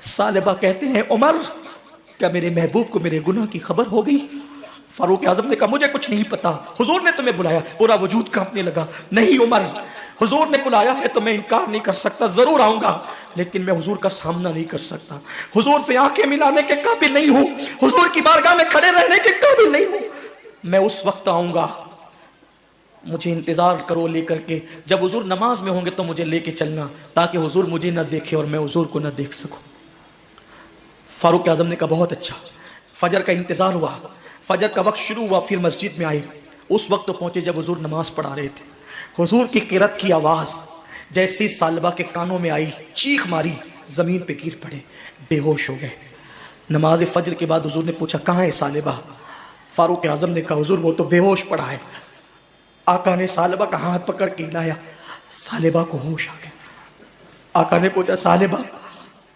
Saliba कहते हैं उमर, क्या मेरे महबूब को मेरे गुनाह की खबर हो गई? फारूक आजम ने कहा मुझे कुछ नहीं पता, हुजूर ने तुम्हें बुलाया। पूरा वजूद कांपने लगा। नहीं उमर, हुजूर ने बुलाया है तो मैं इनकार नहीं कर सकता, जरूर आऊंगा, लेकिन मैं हुजूर का सामना नहीं कर सकता। हुजूर से आंखें मिलाने के काबिल नहीं हूं, हुजूर की बारगाह में खड़े रहने के काबिल नहीं हूं। मैं उस वक्त आऊंगा, मुझे इंतजार करो लेकर के। जब हुजूर नमाज में होंगे तो मुझे लेके चलना, ताकि हुजूर मुझे न देखे और मैं हुजूर को न देख सकूं। फारूक आजम ने कहा बहुत अच्छा। फजर का इंतजार हुआ, फजर का वक्त शुरू हुआ, फिर मस्जिद में आए। उस वक्त तो पहुंचे जब हुजूर नमाज पढ़ा रहे थे। हुजूर की किरत की आवाज जैसी सालिबा के कानों में आई, चीख मारी, जमीन पे गिर पड़े, बेहोश हो गए। नमाज फजर के बाद हुजूर ने पूछा कहाँ है सालिबा? फारूक आजम ने कहा हुजूर वो तो बेहोश पड़ा है। आका ने सालिबा का हाथ पकड़ के हिलाया, सालिबा को होश आ गया। आका ने पूछा सालिबा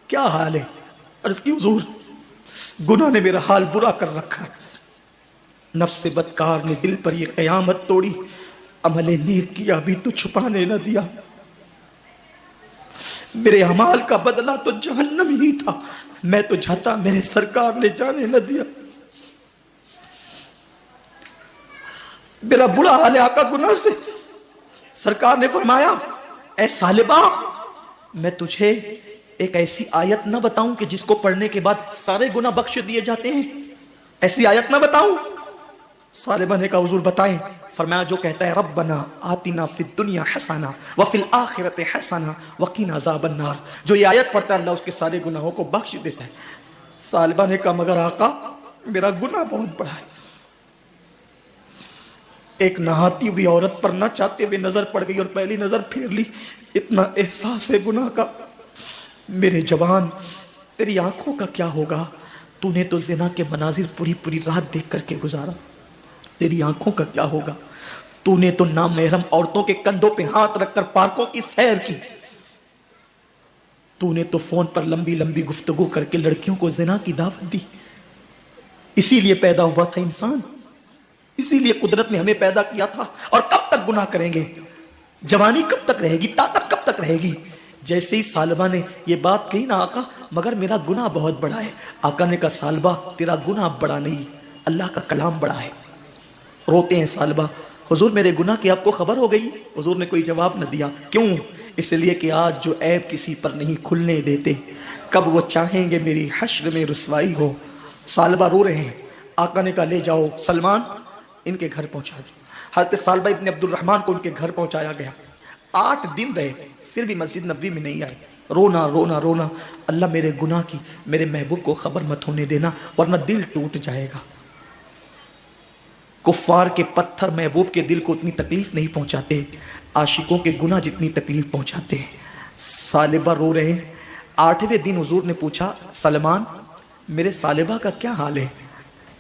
क्या हाल है? अर्ज की हुजूर गुनाह ने मेरा हाल बुरा कर रखा है। नफ्स बदकार ने दिल पर ये कयामत तोड़ी, अमले नेक किया भी तो छुपाने न दिया। मेरे अमाल का बदला तो जहन्नम ही था, मैं तो चाहता मेरे सरकार ने जाने न दिया। मेरा बुरा हाल है आका गुनाह से। सरकार ने फरमाया ऐ सालिबा, मैं तुझे एक ऐसी आयत न बताऊं कि जिसको पढ़ने के बाद सारे गुनाह बख्श दिए जाते हैं? ऐसी आयत न बताऊं? सालिबा ने कहा हुजूर बताएं। फरमाया जो कहता है रब्बना आतिना फिद दुनिया हसना व फिल आखिरत हसना वकीना अज़ाबन नार, जो ये आयत पढ़ता है अल्लाह उसके सारे गुनाहों को बख्श देता है। सालिबा ने कहा मगर आका मेरा गुनाह बहुत बड़ा है। एक नहाती हुई औरत पर न चाहते हुए नजर पड़ गई और पहली नजर फेर ली। इतना एहसास है गुनाह का। मेरे जवान तेरी आंखों का क्या होगा? तूने तो जिना के मनाजिर पूरी पूरी रात देख करके गुजारा। तेरी आंखों का क्या होगा? तूने तो नामहरम औरतों के कंधों पे हाथ रखकर पार्कों की सैर की। तूने तो फोन पर लंबी लंबी गुफ्तगू करके लड़कियों को जिना की दावत दी। इसीलिए पैदा हुआ था इंसान, इसीलिए कुदरत ने हमें पैदा किया था। और कब तक गुनाह करेंगे? जवानी कब तक रहेगी? ताकत कब तक रहेगी? जैसे ही सालिबा ने ये बात कही ना आका मगर मेरा गुनाह बहुत बड़ा है, आका ने कहा सालिबा तेरा गुनाह बड़ा नहीं, अल्लाह का कलाम बड़ा है। रोते हैं सालिबा, हुजूर मेरे गुनाह की आपको खबर हो गई? हुजूर ने कोई जवाब न दिया। क्यों? इसलिए कि आज जो ऐब किसी पर नहीं खुलने देते, कब वो चाहेंगे मेरी हश्र में रुसवाई हो। सालिबा रो रहे हैं। आका ने कहा ले जाओ सलमान इनके घर पहुंचा दो। हज़रत सालिबा इब्न अब्दुल रहमान को उनके घर पहुंचाया गया। 8 दिन रहे, फिर भी मस्जिद नबवी में नहीं आए। रोना रोना रोना, अल्लाह मेरे गुनाह की मेरे महबूब को खबर मत होने देना वरना दिल टूट जाएगा। कुफ्फार के पत्थर महबूब के दिल को उतनी तकलीफ नहीं पहुंचाते, आशिकों के गुनाह जितनी तकलीफ पहुंचाते हैं। सालिबा रो रहे हैं। 8वें दिन हुजूर ने पूछा सलमान मेरे सालिबा का क्या हाल है?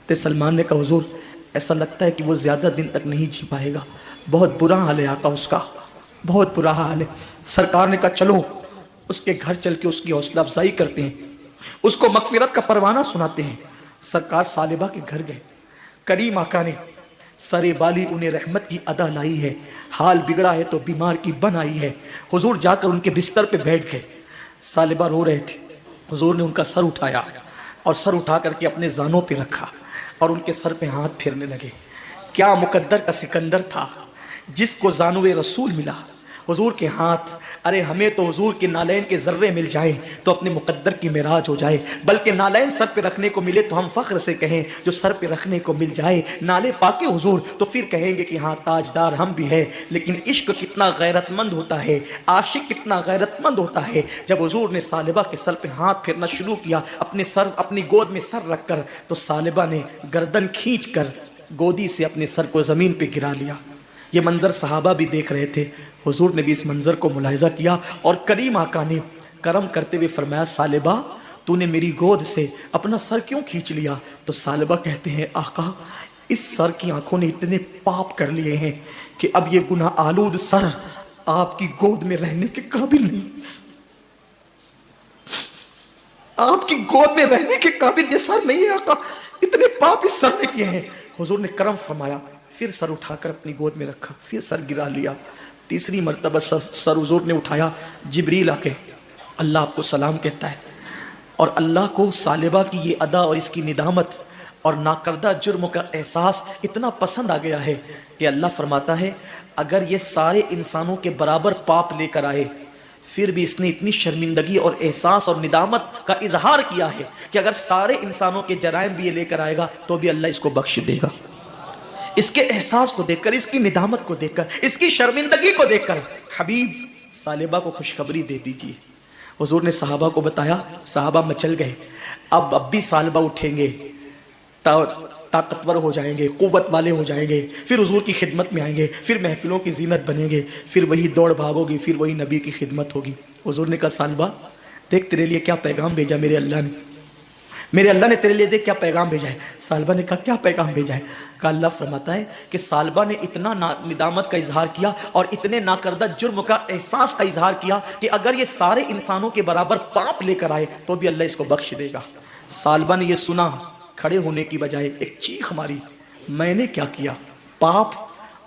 तो सलमान ने कहा हुजूर ऐसा लगता है कि वो ज्यादा दिन तक नहीं जी पाएगा, बहुत बुरा हाल है आका उसका, बहुत बुरा हाल है। सरकार ने कहा चलो उसके घर चल के उसकी हौसला अफजाई करते हैं, उसको मगफिरत का परवाना सुनाते हैं। सरकार सालिबा के घर गए। करीम आका ने सरे बाली उन्हें रहमत की अदा लाई है, हाल बिगड़ा है तो बीमार की बन आई है। हुजूर जाकर उनके बिस्तर पे बैठ गए। सालिबा रो रहे थे। हुजूर ने उनका सर उठाया और सर उठा करके अपने जानों पे रखा और उनके सर पे हाथ फेरने लगे। क्या मुकद्दर का सिकंदर था जिसको जानवे रसूल मिला, हुजूर के हाथ। अरे हमें तो हुजूर के नालैन के जर्रे मिल जाए तो अपने मुकद्दर की मेराज हो जाए, बल्कि नालैन सर पे रखने को मिले तो हम फख्र से कहें जो सर पे रखने को मिल जाए। नाले पाके हुजूर तो फिर कहेंगे कि हाँ ताजदार हम भी है। लेकिन इश्क कितना गैरतमंद होता है, आशिक कितना गैरतमंद होता है। जब हुजूर ने सालिबा के सर पे हाथ फेरना शुरू किया अपनी गोद में सर रखकर, तो सालिबा ने गर्दन खींच कर गोदी से अपने सर को जमीन पे गिरा लिया। ये मंजर सहाबा भी देख रहे थे। हुजूर ने भी इस मंजर को मुलाहिजा किया और करीम आका ने करम करते हुए फरमाया सालिबा तूने मेरी गोद से अपना सर क्यों खींच लिया? तो सालिबा कहते हैं आका इस सर की आंखों ने इतने पाप कर लिए हैं कि अब ये गुनाह आलूद सर आपकी गोद में रहने के काबिल नहीं, आपकी गोद में रहने के काबिल ये सर नहीं है आका, इतने पाप इस सर ने किए हैं। हुजूर ने करम फरमाया, फिर सर उठाकर अपनी गोद में रखा, फिर सर गिरा लिया। तीसरी मर्तबा सर हुजूर ने उठाया। जिब्रील आके अल्लाह आपको सलाम कहता है, اور اللہ کو سالبہ کی یہ ادا اور اس کی ندامت اور ناکردہ جرم کا احساس اتنا پسند آ گیا ہے کہ اللہ فرماتا ہے اگر یہ سارے انسانوں کے برابر پاپ لے کر آئے پھر بھی اس نے اتنی شرمندگی اور احساس اور ندامت کا اظہار کیا ہے کہ اگر سارے انسانوں کے جرائم بھی یہ لے کر آئے گا تو بھی اللہ اس کو بخش دے گا. اس کے احساس کو دیکھ کر، اس کی ندامت کو دیکھ کر، اس کی شرمندگی کو دیکھ کر حبیب سالبہ کو خوشخبری دے دیجیے. حضور نے صحابہ کو بتایا، صحابہ مچل گئے. اب بھی سالبہ اٹھیں گے، طاقتور ہو جائیں گے، قوت والے ہو جائیں گے، پھر حضور کی خدمت میں آئیں گے، پھر محفلوں کی زینت بنیں گے، پھر وہی دوڑ بھاگ ہوگی، پھر وہی نبی کی خدمت ہوگی. حضور نے کہا سالبہ دیکھ تیرے لیے کیا پیغام بھیجا میرے اللہ نے تیرے لیے دیکھ کیا پیغام بھیجا ہے. سالبہ نے کہا کیا پیغام بھیجا ہے؟ کہا اللہ فرماتا ہے کہ سالبہ نے اتنا ندامت کا اظہار کیا اور اتنے ناکردہ جرم کا احساس کا اظہار کیا کہ اگر یہ سارے انسانوں کے برابر پاپ لے کر آئے تو بھی اللہ اس کو بخش دے گا. سالبہ نے یہ سنا، کھڑے ہونے کی بجائے ایک چیخ ماری، میں نے کیا کیا؟ پاپ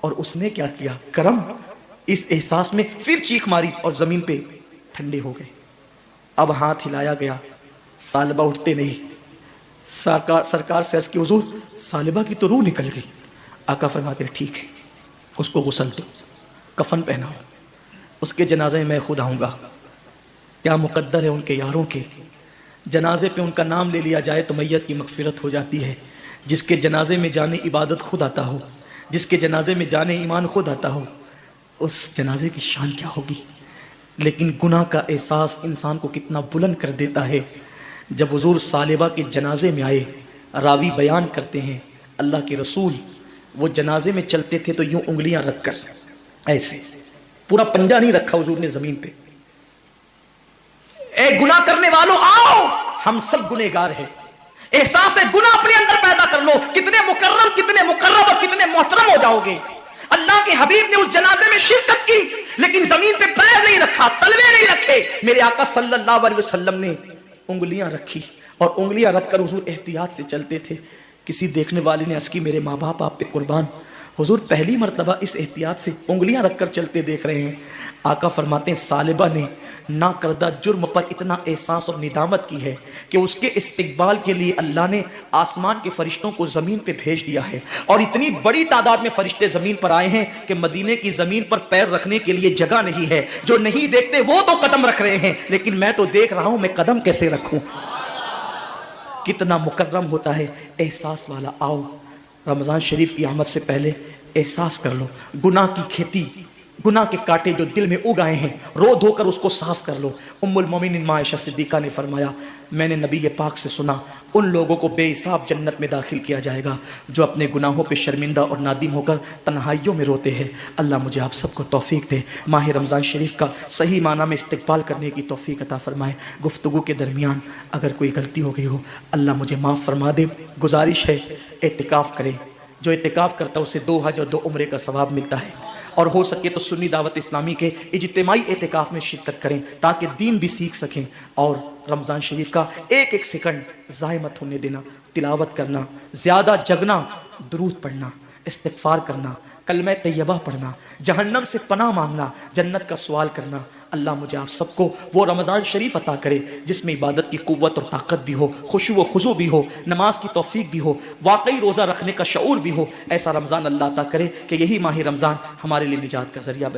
اور اس نے کیا کیا؟ کرم. اس احساس میں پھر چیخ ماری اور زمین پہ ٹھنڈے ہو گئے. اب ہاتھ ہلایا گیا، سالبہ اٹھتے نہیں. سرکار سے عرض کی حضور سالبہ کی تو روح نکل گئی. آقا فرماتے ٹھیک ہے، اس کو غسل دو، کفن پہناؤ، اس کے جنازے میں خود آؤں گا. کیا مقدر ہے ان کے یاروں کے، جنازے پہ ان کا نام لے لیا جائے تو میت کی مغفرت ہو جاتی ہے. جس کے جنازے میں جانے عبادت خود آتا ہو، جس کے جنازے میں جانے ایمان خود آتا ہو، اس جنازے کی شان کیا ہوگی. لیکن گناہ کا احساس انسان کو کتنا بلند کر دیتا ہے. جب حضور سالبہ کے جنازے میں آئے، راوی بیان کرتے ہیں اللہ کے رسول وہ جنازے میں چلتے تھے تو یوں انگلیاں رکھ کر ایسے، پورا پنجہ نہیں رکھا حضور نے زمین پہ. اے گناہ کرنے والوں آؤ، ہم سب گنہگار ہیں. احساس گناہ اپنے اندر پیدا کر لو، کتنے مکرم، کتنے مقرب اور کتنے محترم ہو جاؤ گے. اللہ کے حبیب نے اس جنازے میں شرکت کی لیکن زمین پہ پیر نہیں رکھا، تلوے نہیں رکھے. میرے آقا صلی اللہ علیہ وسلم نے انگلیاں رکھی اور انگلیاں رکھ کر حضور احتیاط سے چلتے تھے. کسی دیکھنے والے نے عرض کی میرے ماں باپ آپ پہ قربان، حضور پہلی مرتبہ اس احتیاط سے انگلیاں رکھ کر چلتے دیکھ رہے ہیں. آقا فرماتے ہیں سالبہ نے نا کردہ جرم پر اتنا احساس اور ندامت کی ہے کہ اس کے استقبال کے لیے اللہ نے آسمان کے فرشتوں کو زمین پہ بھیج دیا ہے اور اتنی بڑی تعداد میں فرشتے زمین پر آئے ہیں کہ مدینے کی زمین پر پیر رکھنے کے لیے جگہ نہیں ہے. جو نہیں دیکھتے وہ تو قدم رکھ رہے ہیں لیکن میں تو دیکھ رہا ہوں، میں قدم کیسے رکھوں. کتنا مکرم ہوتا ہے احساس والا. آؤ رمضان شریف کی آمد سے پہلے احساس کر لو، گناہ کی کھیتی، گناہ کے کاٹے جو دل میں اگائے ہیں رو دھو کر اس کو صاف کر لو. ام المومنین ماں عائشہ صدیقہ نے فرمایا میں نے نبی پاک سے سنا ان لوگوں کو بے حساب جنت میں داخل کیا جائے گا جو اپنے گناہوں پہ شرمندہ اور نادم ہو کر تنہائیوں میں روتے ہیں. اللہ مجھے آپ سب کو توفیق دے، ماہ رمضان شریف کا صحیح معنی میں استقبال کرنے کی توفیق عطا فرمائے. گفتگو کے درمیان اگر کوئی غلطی ہو گئی ہو اللہ مجھے معاف فرما دے. گزارش ہے اعتکاف کریں، جو اعتکاف کرتا ہے اسے 2 حج اور 2 عمرے کا ثواب ملتا ہے. اور ہو سکے تو سنی دعوت اسلامی کے اجتماعی اعتکاف میں شرکت کریں تاکہ دین بھی سیکھ سکیں. اور رمضان شریف کا ایک ایک سیکنڈ ضائع مت ہونے دینا. تلاوت کرنا، زیادہ جگنا، درود پڑھنا، استغفار کرنا، کلمہ طیبہ پڑھنا، جہنم سے پناہ مانگنا، جنت کا سوال کرنا. اللہ مجھے آپ سب کو وہ رمضان شریف عطا کرے جس میں عبادت کی قوت اور طاقت بھی ہو، خشوع و خضوع بھی ہو، نماز کی توفیق بھی ہو، واقعی روزہ رکھنے کا شعور بھی ہو. ایسا رمضان اللہ عطا کرے کہ یہی ماہ رمضان ہمارے لیے نجات کا ذریعہ بنے.